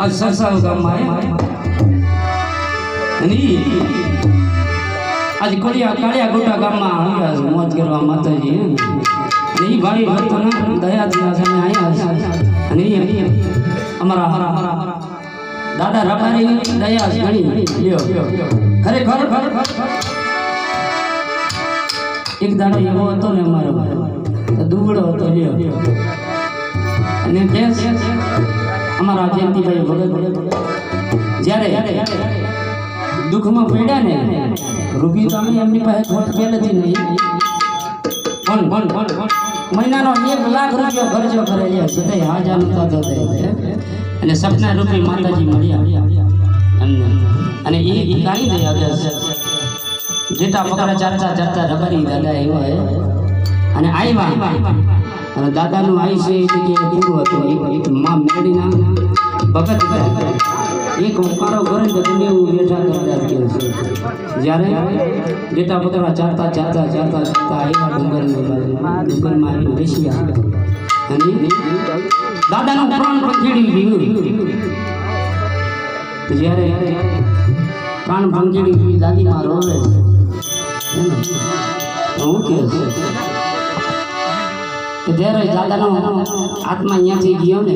आज सरसाव गामમાં અને આજ કોળિયા કાળિયા ગોટા ગામમાં મોજ કરવા માતાજી અને એ ભાઈ ભક્તોના દયાથી આ સામે આવ્યા છે અને એ અમારા દાદા રબારીની દયા ઘણી લ્યો ખરેખર એક દાડો એવો હતો ને અમારો દુબળો હતો લ્યો અને કેસ અમારા જયંતિભાઈ ભગત જ્યારે દુઃખમાં પડ્યા ને રૂપિયો તો અમે એમની પાસે ખોટ પહેલેથી નહીં મહિનાનો 1 લાખ રૂપિયો ખર્ચો કરેલો છે તે હાજર નતો થતો અને સપના રૂપી માતાજી મળ્યા અને એ કાઢી દે આવ્યા જેટા પકડા ચારતા રબારી દાદા એવો અને આવ્યા અને દાદાનું આયુષ્ય એ જગ્યાએ કેવું હતું એક માં મેળીના ભગત એક મારો ઘરે તમે એવું બેઠા કરતા છે જ્યારે જેટા પકડા ચારતા આવ્યા ડુંગરમાં આવીને બેસ્યા અને દાદાનું પ્રાણ પંખીડી ગયું જ્યારે પ્રાણ પંખીડી ગઈ દાદીમાં રોવે હું કે ત્યારે દાદાનો આત્મા અહીંયાથી ગયો ને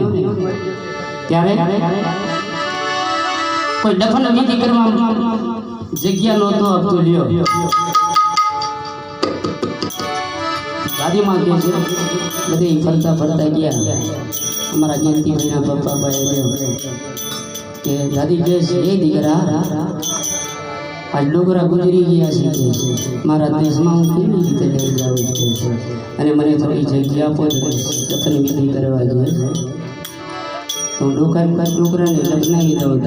ત્યારે કોઈ દફન વિધિ કરવા જગ્યા નહોતો આપતો લ્યો દાદીમાં કે છે બધી ફરતા ગયા અમારા જયંતિભાઈના પપ્પા ભાઈ કે દાદી કે એ દીકરા આ ડોગરા ગુજરી ગયા છે મારા દેશમાં હું કેવી રીતે લઈ જાઉં છું અને મને થોડી જગ્યા આપો દફન વિધિ કરવા જોઈએ તો ડોકરાને દફનાવી દઉં